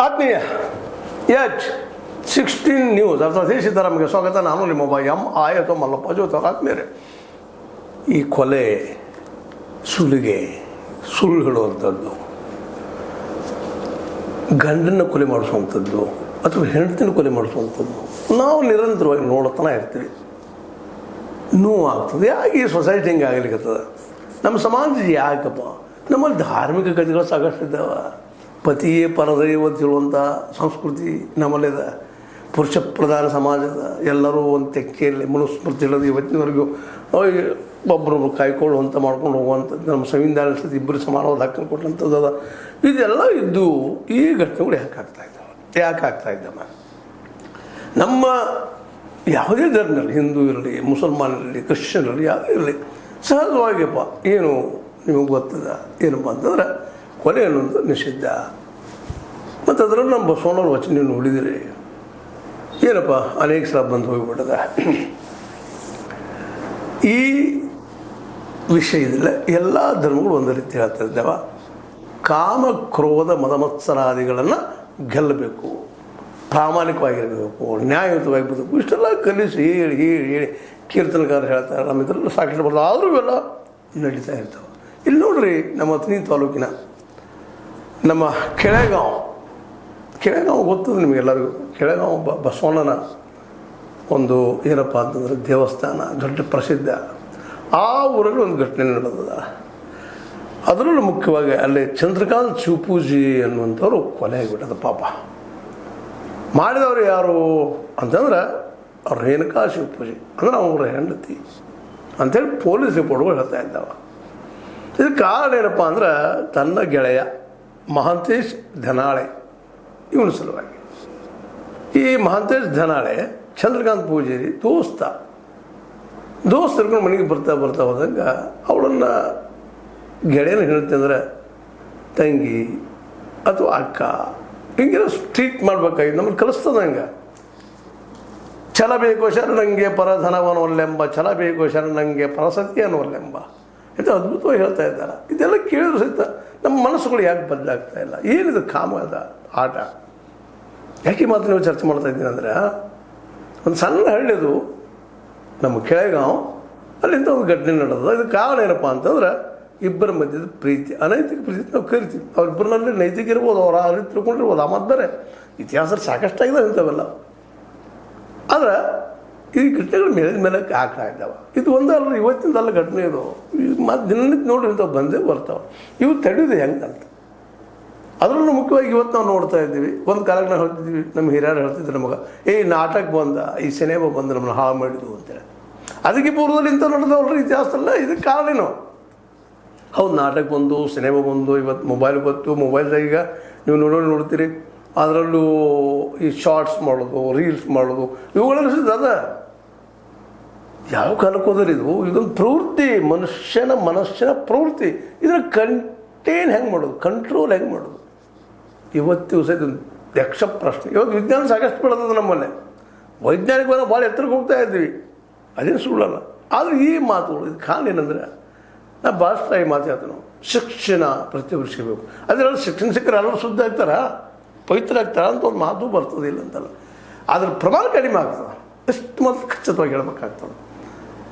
ಆತ್ಮೀಯ H16 news ಅರ್ಥಾತ್ ಸಿದ್ದರಾಮಯ್ಯ ಸ್ವಾಗತ. ನಾನು ನಿಮ್ಮ ಆಯತ ಮಲ್ಲಪ್ಪ ಜೋತವ್ರ. ಆತ್ಮೀಯರೇ, ಈ ಕೊಲೆ ಸುಲಿಗೆ ಸುಳ್ಳು ಹೇಳುವಂಥದ್ದು, ಗಂಡನ್ನು ಕೊಲೆ ಮಾಡಿಸುವಂಥದ್ದು ಅಥವಾ ಹೆಂಡತಿನ ಕೊಲೆ ಮಾಡಿಸುವಂಥದ್ದು ನಾವು ನಿರಂತರವಾಗಿ ನೋಡ್ತಾನೆ ಇರ್ತೀವಿ. ನೋವು ಆಗ್ತದೆ. ಯಾಕೆ ಈ ಸೊಸೈಟಿ ಹಿಂಗೆ ಆಗಲಿಕ್ಕತ್ತದ? ನಮ್ಮ ಸಮಾಜ ಯಾಕಪ್ಪ? ನಮ್ಮಲ್ಲಿ ಧಾರ್ಮಿಕ ಕಥೆಗಳು ಸಾಕಷ್ಟು ಇದ್ದಾವೆ. ಪತಿಯೇ ಪರದೈವ ಅಂತ ಹೇಳುವಂಥ ಸಂಸ್ಕೃತಿ ನಮ್ಮಲ್ಲಿದೆ. ಪುರುಷ ಪ್ರಧಾನ ಸಮಾಜದ ಎಲ್ಲರೂ ಒಂದು ತೆಕ್ಕೆಯಲ್ಲಿ ಮನುಸ್ಮೃತಿ ಹೇಳೋದು ಇವತ್ತಿನವರೆಗೂ ಒಬ್ಬರೊಬ್ರು ಕಾಯ್ಕೊಳ್ಳುವಂಥ ಮಾಡ್ಕೊಂಡು ಹೋಗುವಂಥದ್ದು ನಮ್ಮ ಸಂವಿಧಾನ ಇಬ್ಬರು ಸಮಾನವಾದ ಹಕ್ಕನ್ನು ಕೊಟ್ಟಂಥದ್ದು ಅದ. ಇದೆಲ್ಲ ಇದ್ದು ಈ ಘಟನೆಗಳು ಯಾಕೆ ಆಗ್ತಾ ಇದ್ದಾವೆ? ನಮ್ಮ ಯಾವುದೇ ಧರ್ಮ ಇರಲಿ, ಹಿಂದೂ ಇರಲಿ, ಮುಸಲ್ಮಾನ್ ಇರಲಿ, ಕ್ರಿಶ್ಚಿಯನ್ ಇರಲಿ, ಯಾವುದೇ ಇರಲಿ, ಸಹಜವಾಗಿಯಪ್ಪ ಏನು ನಿಮಗೆ ಗೊತ್ತದ ಏನಪ್ಪ ಅಂತಂದ್ರೆ ಕೊಲೆ ಅನ್ನೋದು ನಿಷಿದ್ಧ. ಮತ್ತು ಅದರಲ್ಲಿ ನಮ್ಮ ಬಸವಣ್ಣವ್ರ ವಚನ ನೀವು ನೋಡಿದಿರಿ ಏನಪ್ಪ ಅನೇಕ ಸಲ ಬಂದು ಹೋಗಿಬಿಟ್ಟದ. ಈ ವಿಷಯದಲ್ಲಿ ಎಲ್ಲ ಧರ್ಮಗಳು ಒಂದು ರೀತಿ ಹೇಳ್ತಾ ಇದ್ದಾವೆ. ಕಾಮ ಕ್ರೋಧ ಮದಮತ್ಸರಾದಿಗಳನ್ನು ಗೆಲ್ಲಬೇಕು, ಪ್ರಾಮಾಣಿಕವಾಗಿರಬೇಕು, ನ್ಯಾಯಯುತವಾಗಿ ಬದುಕು, ಇಷ್ಟೆಲ್ಲ ಕಲಿಸಿ ಹೇಳಿ ಹೇಳಿ ಹೇಳಿ ಕೀರ್ತನಕಾರ ಹೇಳ್ತಾರೆ. ನಮ್ಮ ಇದರಲ್ಲಿ ಸಾಕಷ್ಟು ಬರ್ತದೆ. ಆದರೂ ಇವೆಲ್ಲ ನಡೀತಾ ಇರ್ತಾವೆ. ಇಲ್ಲಿ ನೋಡ್ರಿ, ನಮ್ಮ ಅಥಣಿ ತಾಲೂಕಿನ ನಮ್ಮ ಕೆಳೆಗಾಂವ್ ಗೊತ್ತದ ನಿಮಗೆಲ್ಲರಿಗೂ. ಕೆಳೆಗಾಂವ್ ಬಸವಣ್ಣನ ಒಂದು ಏನಪ್ಪ ಅಂತಂದ್ರೆ ದೇವಸ್ಥಾನ, ದೊಡ್ಡ ಪ್ರಸಿದ್ಧ. ಆ ಊರಲ್ಲಿ ಒಂದು ಘಟನೆ ನಡೆದದ. ಅದರಲ್ಲೂ ಮುಖ್ಯವಾಗಿ ಅಲ್ಲಿ ಚಂದ್ರಕಾಂತ್ ಶಿವಪೂಜಿ ಅನ್ನುವಂಥವ್ರು ಕೊಲೆ ಆಗಿಬಿಟ್ಟದ. ಪಾಪ ಮಾಡಿದವರು ಯಾರು ಅಂತಂದ್ರೆ ರೇಣುಕಾ ಶಿವಪೂಜಿ ಅಂದ್ರೆ ಅವರ ಹೆಂಡತಿ ಅಂಥೇಳಿ ಪೊಲೀಸ್ ರಿಪೋರ್ಟ್ಗಳು ಹೇಳ್ತಾ ಇದ್ದಾವೆ. ಇದು ಕಾರಣ ಏನಪ್ಪ ಅಂದ್ರೆ ತನ್ನ ಗೆಳೆಯ ಮಹಾಂತೇಶ್ ಧನಾಳೆ ಇವನ ಸಲುವಾಗಿ. ಈ ಮಹಾಂತೇಶ್ ಧನಾಳೆ ಚಂದ್ರಕಾಂತ್ ಪೂಜಾರಿ ದೋಸ್ತ ಹಿಡ್ಕೊಂಡು ಮನೆಗೆ ಬರ್ತಾ ಹೋದಂಗೆ ಅವಳನ್ನು ಗೆಳೆಯನ ಹೇಳ್ತಂದ್ರೆ ತಂಗಿ ಅಥವಾ ಅಕ್ಕ ಹಿಂಗೆಲ್ಲ ಟ್ರೀಟ್ ಮಾಡ್ಬೇಕಾಗಿ ನಮ್ಮನ್ನು ಕಲಿಸ್ತದ. ಹಂಗೆ ಛಲ ಬೇಕು ಶರಣಂಗೆ ಪರಧನವನೊಲ್ಲೆಂಬ, ಛಲ ಬೇಕು ಶರಣಂಗೆ ಪರಸತ್ಯನೊಲ್ಲೆಂಬ ಇದು ಅದ್ಭುತವಾಗಿ ಹೇಳ್ತಾ ಇದ್ದಾರೆ. ಇದೆಲ್ಲ ಕೇಳಿದ್ರು ಸಹಿತ ನಮ್ಮ ಮನಸ್ಸುಗಳು ಯಾಕೆ ಬದಲಾಗ್ತಾ ಇಲ್ಲ? ಏನಿದು ಕಾಮದ ಆಟ? ಯಾಕೆ ಮಾತ್ರ ನೀವು ಚರ್ಚೆ ಮಾಡ್ತಾ ಇದ್ದೀನಿ ಅಂದರೆ, ಒಂದು ಸಣ್ಣ ಹಳ್ಳಿದು ನಮ್ಮ ಕೆಳೆಗಾಂವ್, ಅಲ್ಲಿಂದ ಒಂದು ಘಟನೆ ನಡೆದ. ಇದು ಕಾರಣ ಏನಪ್ಪ ಅಂತಂದ್ರೆ ಇಬ್ಬರ ಮಧ್ಯದ ಪ್ರೀತಿ, ಅನೈತಿಕ ಪ್ರೀತಿ ನಾವು ಕರಿತೀವಿ. ಅವರಿಬ್ಬರಲ್ಲಿ ನೈತಿಕ ಇರ್ಬೋದು, ಅವ್ರು ಆ ರೀತಿ ತಿಳ್ಕೊಂಡಿರ್ಬೋದು. ಆ ಮದ್ದರೆ ಇತಿಹಾಸ ಸಾಕಷ್ಟಾಗಿದೆ ಇಂಥವೆಲ್ಲ. ಆದ್ರೆ ಈ ಘಟನೆಗಳು ಮೇಲೆ ಆಗ್ತಾ ಇದ್ದಾವೆ. ಇದು ಒಂದಲ್ಲ, ಇವತ್ತಿಂದಲ್ಲ ಘಟನೆ. ಇದು ಮತ್ತು ದಿನನಿತ್ಯ ನೋಡ್ರಿ ಇಂಥವು ಬಂದೇ ಬರ್ತಾವೆ. ಇವು ತಡೆಯೋದು ಹೆಂಗಂತ ಅದರಲ್ಲೂ ಮುಖ್ಯವಾಗಿ ಇವತ್ತು ನಾವು ನೋಡ್ತಾ ಇದ್ದೀವಿ. ಒಂದು ಕಾಲಕ್ಕೆ ನಾವು ಹೇಳ್ತಿದ್ವಿ, ನಮ್ಮ ಹಿರಿಯರು ಹೇಳ್ತಿದ್ರು ನಮಗೆ, ನಾಟಕ ಬಂದ, ಈ ಸಿನಿಮಾ ಬಂದು ನಮ್ಮನ್ನು ಹಾಳು ಮಾಡಿದ್ವು ಅಂತೇಳಿ. ಅದಕ್ಕೆ ಪೂರ್ವದಲ್ಲಿ ಇಂಥ ನೋಡಿದವಲ್ರಿ ಇತಿಹಾಸದಲ್ಲ. ಇದಕ್ಕೆ ಕಾರಣೇನು? ಹೌದು, ನಾಟಕ ಬಂದು, ಸಿನಿಮಾ ಬಂದು, ಇವತ್ತು ಮೊಬೈಲ್ ಬಂತು. ಮೊಬೈಲ್ದಾಗ ಈಗ ನೀವು ನೋಡ್ತೀರಿ, ಅದರಲ್ಲೂ ಈ ಶಾರ್ಟ್ಸ್ ಮಾಡೋದು, ರೀಲ್ಸ್ ಮಾಡೋದು, ಇವುಗಳೆಲ್ಲ ಅದ. ಯಾವ ಕಾಲಕ್ಕೆ ಹೋದ್ರೆ ಇದೊಂದು ಪ್ರವೃತ್ತಿ, ಮನುಷ್ಯನ ಪ್ರವೃತ್ತಿ. ಇದನ್ನು ಕಂಟೇನ್ ಹೆಂಗೆ ಮಾಡೋದು, ಕಂಟ್ರೋಲ್ ಹೆಂಗೆ ಮಾಡೋದು? ಇವತ್ತು ಸಹ ಇದೊಂದು ಯಕ್ಷ ಪ್ರಶ್ನೆ. ಇವತ್ತು ವಿಜ್ಞಾನ ಸಾಕಷ್ಟು ಬೆಳೆದದು ನಮ್ಮಲ್ಲೇ. ವೈಜ್ಞಾನಿಕವಾಗಿ ಭಾಳ ಎತ್ತರಕ್ಕೆ ಹೋಗ್ತಾ ಇದ್ವಿ, ಅದೇನು ಸುಳ್ಳಲ್ಲ. ಆದರೆ ಈ ಮಾತುಗಳು ಇದು ಕಾರಣ ಏನಂದರೆ, ನಾವು ಭಾಷೆ ಈ ಮಾತು ಹೇಳ್ತೀವಿ ನಾವು, ಶಿಕ್ಷಣ ಪ್ರತಿಯೊಬ್ಬರು ಸಿಗಬೇಕು. ಅದರಲ್ಲಿ ಶಿಕ್ಷಣ ಸಿಕ್ಕರೆ ಎಲ್ಲರೂ ಶುದ್ಧ ಆಗ್ತಾರ, ಪವಿತ್ರ ಆಗ್ತಾರ ಅಂತ ಒಂದು ಮಾತು ಬರ್ತದಿಲ್ಲ ಅಂತಲ್ಲ. ಅದ್ರ ಪ್ರಮಾಣ ಕಡಿಮೆ ಆಗ್ತದೆ. ಎಷ್ಟು ಮಾತ್ರ ಖಚಿತವಾಗಿ ಹೇಳ್ಬೇಕಾಗ್ತದೆ.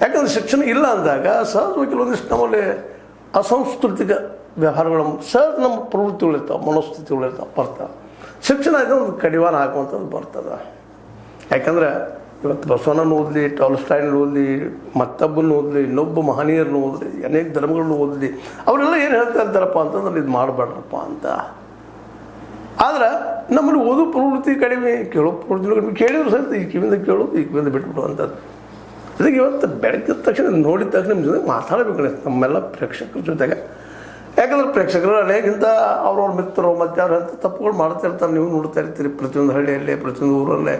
ಯಾಕಂದರೆ ಶಿಕ್ಷಣ ಇಲ್ಲ ಅಂದಾಗ ಸಹಜವಾಗಿ ಕೆಲವೊಂದಿಷ್ಟು ನಮ್ಮಲ್ಲಿ ಅಸಾಂಸ್ಕೃತಿಕ ವ್ಯವಹಾರಗಳು ಸಹಜ ನಮ್ಮ ಪ್ರವೃತ್ತಿಗಳಿರ್ತಾವೆ, ಮನೋಸ್ಥಿತಿಗಳಿರ್ತಾವೆ, ಬರ್ತಾವೆ. ಶಿಕ್ಷಣ ಇದೆ ಒಂದು ಕಡಿವಾಣ ಹಾಕುವಂಥದ್ದು ಬರ್ತದೆ. ಯಾಕಂದರೆ ಇವತ್ತು ಬಸವಣ್ಣನ ಓದಲಿ, ಟಾಲ್ಸ್ಟಾಯ್ನ ಓದಲಿ, ಮತ್ತೊಬ್ಬನ ಓದಲಿ, ಇನ್ನೊಬ್ಬ ಮಹನೀಯರನ್ನು ಓದಲಿ, ಅನೇಕ ಧರ್ಮಗಳನ್ನ ಓದಲಿ, ಅವರೆಲ್ಲ ಏನು ಹೇಳ್ತಾ ಇರ್ತಾರಪ್ಪ ಅಂತಂದ್ರೆ ಇದು ಮಾಡಬೇಡ್ರಪ್ಪ ಅಂತ. ಆದ್ರೆ ನಮ್ಮಲ್ಲಿ ಓದೋ ಪ್ರವೃತ್ತಿ ಕಡಿಮೆ, ಕೇಳೋ ಪ್ರವೃತ್ತಿ ಕಡಿಮೆ. ಕೇಳಿದ್ರು ಸಹಿತ ಈ ಕಿವಿಯಿಂದ ಕೇಳೋದು, ಈ ಕಿವಿಯಿಂದ ಬಿಟ್ಬಿಡುವಂಥದ್ದು. ಅದಕ್ಕೆ ಇವತ್ತು ಬೆಳಗಿದ ತಕ್ಷಣ ನೋಡಿದ ತಕ್ಷಣ ನಿಮ್ಮ ಜೊತೆ ಮಾತಾಡಬೇಕು ನಮ್ಮೆಲ್ಲ ಪ್ರೇಕ್ಷಕರ ಜೊತೆಗೆ. ಯಾಕಂದ್ರೆ ಪ್ರೇಕ್ಷಕರು ಅನೇಕಿಂತ ಅವ್ರವ್ರ ಮಿತ್ರರು ಮತ್ತು ಯಾರು ಅಂತ ತಪ್ಪುಗಳು ಮಾಡ್ತಾ ಇರ್ತಾರೆ. ನೀವು ನೋಡ್ತಾ ಇರ್ತೀರಿ ಪ್ರತಿಯೊಂದು ಹಳ್ಳಿಯಲ್ಲೇ, ಪ್ರತಿಯೊಂದು ಊರಲ್ಲೇ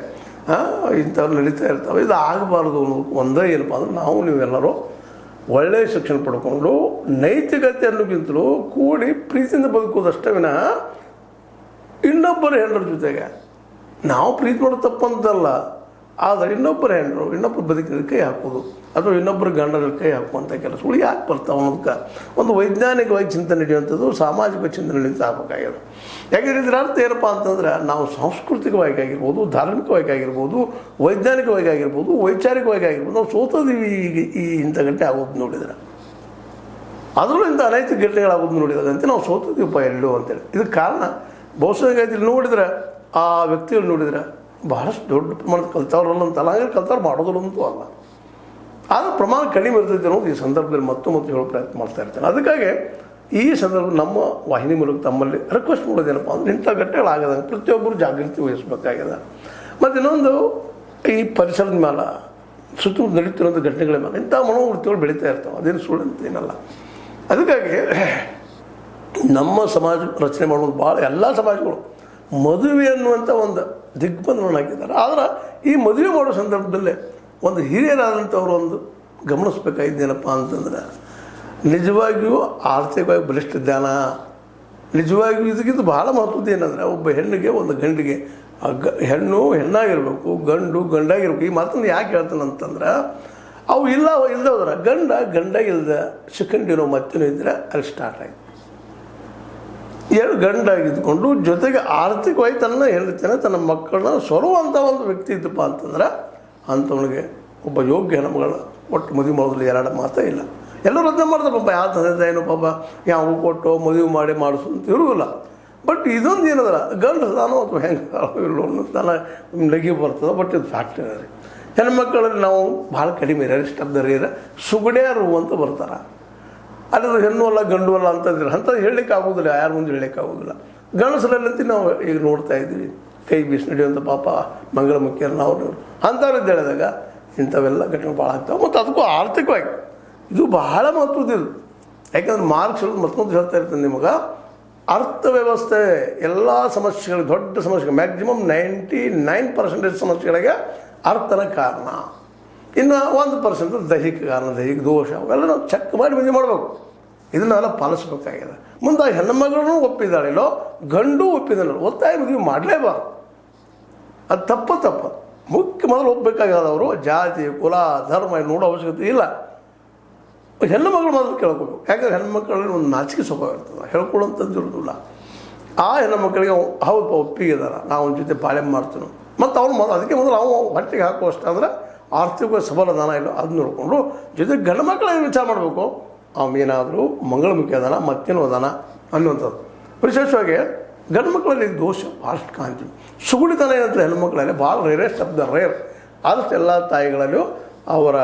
ಇಂಥವ್ರು ನಡೀತಾ ಇರ್ತಾವೆ. ಇದು ಆಗಬಾರ್ದು ಅನ್ನೋದು ಒಂದೇ. ಏನಪ್ಪ ಅಂದ್ರೆ ನಾವು ನೀವೆಲ್ಲರೂ ಒಳ್ಳೆಯ ಶಿಕ್ಷಣ ಪಡ್ಕೊಂಡು ನೈತಿಕತೆ ಅನ್ನೋಕ್ಕಿಂತಲೂ ಕೂಡಿ ಪ್ರೀತಿಯಿಂದ ಬದುಕೋದಷ್ಟೇ ವಿನಃ ಇನ್ನೊಬ್ಬರು ಹೆಣ್ಣರ ಜೊತೆಗೆ ನಾವು ಪ್ರೀತಿ ಮಾಡೋದು ತಪ್ಪಂತಲ್ಲ. ಆದರೆ ಇನ್ನೊಬ್ಬರ ಹೆಣ್ಣರು ಇನ್ನೊಬ್ಬರ ಬದುಕಿನ ಕೈ ಹಾಕೋದು ಅಥವಾ ಇನ್ನೊಬ್ಬರ ಗಂಡನ ಕೈ ಹಾಕುವಂಥ ಕೆಲಸಗಳು ಯಾಕೆ ಬರ್ತಾವೆ ಅನ್ನೋದಕ್ಕೆ ಒಂದು ವೈಜ್ಞಾನಿಕವಾಗಿ ಚಿಂತನೆ ನಡೆಯುವಂಥದ್ದು ಸಾಮಾಜಿಕ ಚಿಂತನೆ ನಡೀತಾ ಆಗಬೇಕಾಗಿದೆ. ಯಾಕೆಂದರೆ ಇದರ ಅರ್ಥ ಏನಪ್ಪ ಅಂತಂದ್ರೆ ನಾವು ಸಾಂಸ್ಕೃತಿಕವಾಗಿ ಆಗಿರ್ಬೋದು, ಧಾರ್ಮಿಕವಾಗಿ ಆಗಿರ್ಬೋದು, ವೈಜ್ಞಾನಿಕವಾಗಿ ಆಗಿರ್ಬೋದು, ವೈಚಾರಿಕವಾಗಿ ಆಗಿರ್ಬೋದು ನಾವು ಸೋತೋದೀವಿ ಈಗ ಈ ಇಂಥ ಗಂಟೆ ಆಗೋದು ನೋಡಿದ್ರೆ, ಅದರಲ್ಲೂ ಇಂಥ ಅನೈತಿಕ ಘಟನೆಗಳಾಗೋದು ನೋಡಿದಂತೆ ನಾವು ಸೋತಿದ್ದೀವಪ್ಪ ಎಲ್ಲೋ ಅಂತೇಳಿ. ಇದಕ್ಕೆ ಕಾರಣ ಬಹುಶಃ ಇಲ್ಲಿ ನೋಡಿದ್ರೆ ಆ ವ್ಯಕ್ತಿಗಳು ನೋಡಿದ್ರೆ ಬಹಳಷ್ಟು ದೊಡ್ಡ ಪ್ರಮಾಣದ ಕಲ್ತವ್ರಲ್ಲ ಅಂತಲ್ಲ, ಹಾಗೆ ಕಲ್ತವ್ರು ಮಾಡೋದಿಲ್ಲಂತೂ ಅಲ್ಲ, ಆದರೆ ಪ್ರಮಾಣ ಕಡಿಮೆ ಇರ್ತೈತೆ ಅನ್ನೋದು ಈ ಸಂದರ್ಭದಲ್ಲಿ ಮತ್ತು ಹೇಳೋ ಪ್ರಯತ್ನ ಮಾಡ್ತಾ ಇರ್ತೇನೆ. ಅದಕ್ಕಾಗಿ ಈ ಸಂದರ್ಭ ನಮ್ಮ ವಾಹಿನಿ ಮೂಲಕ ತಮ್ಮಲ್ಲಿ ರಿಕ್ವೆಸ್ಟ್ ಮಾಡೋದೇನಪ್ಪ ಅಂದರೆ ಇಂಥ ಘಟನೆಗಳಾಗದಂಗೆ ಪ್ರತಿಯೊಬ್ಬರು ಜಾಗೃತಿ ವಹಿಸಬೇಕಾಗಿದೆ. ಮತ್ತು ಇನ್ನೊಂದು ಈ ಪರಿಸರದ ಮೇಲೆ ಸುತ್ತ ನಡೀತಿರೋಂಥ ಘಟನೆಗಳ ಮೇಲೆ ಇಂಥ ಮನೋವೃತ್ತಿಗಳು ಬೆಳೀತಾ ಇರ್ತಾವೆ, ಅದೇನು ಸುಳ್ಳು ಅಂತ ಏನಲ್ಲ. ಅದಕ್ಕಾಗಿ ನಮ್ಮ ಸಮಾಜ ರಚನೆ ಮಾಡೋದು ಭಾಳ ಎಲ್ಲ ಸಮಾಜಗಳು ಮದುವೆ ಅನ್ನುವಂಥ ಒಂದು ದಿಗ್ಬಂಧನ ಹಾಕಿದ್ದಾರೆ. ಆದರೆ ಈ ಮದುವೆ ಮಾಡೋ ಸಂದರ್ಭದಲ್ಲೇ ಒಂದು ಹಿರಿಯರಾದಂಥವ್ರು ಒಂದು ಗಮನಿಸ್ಬೇಕಾಗಿದ್ದೇನಪ್ಪ ಅಂತಂದ್ರೆ ನಿಜವಾಗಿಯೂ ಆರ್ಥಿಕವಾಗಿ ಬಲಿಷ್ಠ ಜ್ಞಾನ, ನಿಜವಾಗಿಯೂ ಇದಕ್ಕಿಂತ ಭಾಳ ಮಹತ್ವದ ಏನಂದರೆ ಒಬ್ಬ ಹೆಣ್ಣಿಗೆ ಒಂದು ಗಂಡಿಗೆ ಹೆಣ್ಣು ಹೆಣ್ಣಾಗಿರ್ಬೇಕು, ಗಂಡು ಗಂಡಾಗಿರ್ಬೇಕು. ಈ ಮಾತನ್ನು ಯಾಕೆ ಹೇಳ್ತಾನೆ ಅಂತಂದ್ರೆ ಅವು ಇಲ್ಲದೆ ಹೋದ್ರೆ ಗಂಡ ಇಲ್ಲದೆ ಸೆಕೆಂಡಿನೋ ಮತ್ತೇನೋ ಇದ್ದರೆ ಅಲ್ಲಿ ಸ್ಟಾರ್ಟ್ ಆಯಿತು. ಎರಡು ಗಂಡಾಗಿದ್ದುಕೊಂಡು ಜೊತೆಗೆ ಆರ್ಥಿಕವಾಗಿ ತನ್ನ ಹೇಳ್ತೇನೆ ತನ್ನ ಮಕ್ಕಳನ್ನ ಸೊರುವಂಥ ಒಂದು ವ್ಯಕ್ತಿ ಇದ್ದಪ್ಪ ಅಂತಂದ್ರೆ ಅಂಥವನಿಗೆ ಒಬ್ಬ ಯೋಗ್ಯ ಹೆಣ್ಮಗಳನ್ನ ಒಟ್ಟು ಮದುವೆ ಮಾಡೋದ್ರಲ್ಲಿ ಎರಡು ಮಾತೇ ಇಲ್ಲ. ಎಲ್ಲರೂ ಅದನ್ನ ಮಾಡ್ತಾರೆ ಪಾಪ, ಯಾವ ತಂದೆ ತಾಯಿನೋ ಪಾಪ ಯಾವ ಕೊಟ್ಟು ಮದುವೆ ಮಾಡಿಸು ಅಂತ ಇರೋದಿಲ್ಲ. ಬಟ್ ಇದೊಂದು ಏನದಲ್ಲ ಗಂಡು ತಾನೋ ಅಥವಾ ಹೆಂಗೆ ಇರಲು ತಾನ ನಗಿ ಬರ್ತದೆ. ಬಟ್ ಇದು ಫ್ಯಾಕ್ಟ್ ರೀ, ಹೆಣ್ಮಕ್ಕಳಲ್ಲಿ ನಾವು ಭಾಳ ಕಡಿಮೆ ರೆಸ್ಟ್ ಆಫ್ ದ ರೇರ್ ಸುಗಡ್ಯಾರು ಅಂತ ಬರ್ತಾರೆ. ಅಲ್ಲದು ಹೆಣ್ಣು ಅಲ್ಲ ಗಂಡು ಅಲ್ಲ ಅಂತಂದ್ರೆ ಅಂಥದ್ದು ಹೇಳಲಿಕ್ಕೆ ಆಗೋದಿಲ್ಲ, ಯಾರ ಮುಂದೆ ಹೇಳಲಿಕ್ಕೆ ಆಗೋದಿಲ್ಲ. ಗಂಡಸರಲ್ಲಂತ ನಾವು ಈಗ ನೋಡ್ತಾ ಇದ್ದೀವಿ ಕೈ ಬೀಸಿ ನಡೆಯುವಂಥ ಪಾಪ ಮಂಗಳಮುಖಿಯರು ನಾವು ಅಂಥವ್ರದ್ದು ಹೇಳಿದಾಗ ಇಂಥವೆಲ್ಲ ಘಟನೆ ಭಾಳ ಆಗ್ತಾವೆ. ಮತ್ತು ಅದಕ್ಕೂ ಆರ್ಥಿಕವಾಗಿ ಇದು ಬಹಳ ಮಹತ್ವದಿಲ್ಲ. ಯಾಕಂದ್ರೆ ಮಾರ್ಕ್ಸ್ ಹೇಳೋದು ಮತ್ತೊಂದು ಹೇಳ್ತಾ ಇರ್ತದೆ ನಿಮಗೆ, ಅರ್ಥವ್ಯವಸ್ಥೆ ಎಲ್ಲ ಸಮಸ್ಯೆಗಳಿಗೆ ದೊಡ್ಡ ಸಮಸ್ಯೆಗಳು ಮ್ಯಾಕ್ಸಿಮಮ್ 99% ಸಮಸ್ಯೆಗಳಿಗೆ ಅರ್ಥನ ಕಾರಣ, ಇನ್ನು 1% ದೈಹಿಕ ಕಾರಣ, ದೈಹಿಕ ದೋಷ, ಅವೆಲ್ಲ ನಾವು ಚೆಕ್ ಮಾಡಿ ಮದುವೆ ಮಾಡಬೇಕು. ಇದನ್ನೆಲ್ಲ ಪಾಲಿಸ್ಬೇಕಾಗಿದೆ. ಮುಂದೆ ಹೆಣ್ಣುಮಗಳೂ ಒಪ್ಪಿದ್ದಾಳಿಲ್ಲೋ ಗಂಡು ಒಪ್ಪಿದ್ದಾಳೆ ಒತ್ತಾಯ ಮದುವೆ ಮಾಡಲೇಬಾರ್ದು, ಅದು ತಪ್ಪು. ಮುಖ್ಯ ಮೊದಲು ಒಪ್ಪಬೇಕಾಗದವರು ಜಾತಿ ಕುಲ ಧರ್ಮ ನೋಡೋ ಅವಶ್ಯಕತೆ ಇಲ್ಲ. ಹೆಣ್ಣು ಮಗಳು ಮೊದಲು ಕೇಳ್ಕೋಬೇಕು. ಯಾಕಂದ್ರೆ ಹೆಣ್ಮಕ್ಳಲ್ಲಿ ಒಂದು ನಾಚಿಕೆ ಸ್ವಭಾವ ಇರ್ತದೆ, ಹೇಳ್ಕೊಳ್ಳೋಂಥದ್ದು ಇರೋದಿಲ್ಲ. ಆ ಹೆಣ್ಣು ಮಕ್ಕಳಿಗೆ ಹೌದು ಒಪ್ಪಿಗೆದಾರ ನಾವು ಅವನ ಜೊತೆ ಬಾಳೆ ಮಾಡ್ತೀವಿ ಮತ್ತು ಅವ್ನು ಅದಕ್ಕೆ ಮೊದಲು ನಾವು ಹೊಟ್ಟೆಗೆ ಹಾಕುವಷ್ಟಾದ್ರೆ ಆರ್ಥಿಕ ಸಬಲದಾನ ಇಲ್ಲ ಅದನ್ನ ನೋಡಿಕೊಂಡು ಜೊತೆಗೆ ಗಂಡು ಮಕ್ಕಳಲ್ಲಿ ವಿಚಾರ ಮಾಡಬೇಕು. ಅವನೇನಾದರೂ ಮಂಗಳಮುಖಿ ಅದಾನ ಮತ್ತೇನೋ ಅದಾನ ಅನ್ನುವಂಥದ್ದು. ವಿಶೇಷವಾಗಿ ಗಂಡು ಮಕ್ಕಳಲ್ಲಿ ದೋಷ ಭಾಳಷ್ಟು ಕಾಣ್ತೀವಿ. ಸುಗುಡಿತನ ಏನಂತ ಹೆಣ್ಮಕ್ಳಲ್ಲಿ ಭಾಳ ರೇರೆಸ್ಟ್ ಆಫ್ ದ ರೇರ್. ಆದಷ್ಟು ಎಲ್ಲ ತಾಯಿಗಳಲ್ಲೂ ಅವರ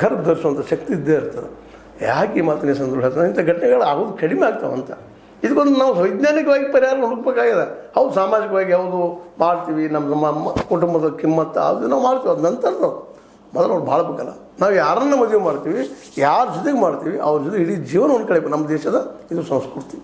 ಗರ್ಭ ಧರಿಸುವಂಥ ಶಕ್ತಿ ಇದ್ದೇ ಇರ್ತದೆ. ಯಾಕೆ ಈ ಮಾತಿನ ಸಂದರ್ಭ ಹೇಳ್ತಾರೆ, ಇಂಥ ಘಟನೆಗಳು ಆಗೋದು ಕಡಿಮೆ ಆಗ್ತಾವಂತ. ಇದಕ್ಕೊಂದು ನಾವು ವೈಜ್ಞಾನಿಕವಾಗಿ ಪರಿಹಾರ ಹುಡುಕಬೇಕಾಗಿದೆ. ಹೌದು ಸಾಮಾಜಿಕವಾಗಿ ಯಾವುದು ಮಾಡ್ತೀವಿ, ನಮ್ಮ ಕುಟುಂಬದ ಕಿಮ್ಮತ್ತ ಅದು ನಾವು ಮಾಡ್ತೀವಿ, ಅದು ನಂತರ ಮೊದಲು ಅವ್ರು ಬಾಳ್ಬೇಕಲ್ಲ. ನಾವು ಯಾರನ್ನ ಮದುವೆ ಮಾಡ್ತೀವಿ, ಯಾರ ಜೊತೆಗೆ ಮಾಡ್ತೀವಿ, ಅವ್ರ ಜೊತೆ ಇಡೀ ಜೀವನವನ್ನು ಕಳಿಬೇಕು. ನಮ್ಮ ದೇಶದ ಇದು ಸಂಸ್ಕೃತಿ.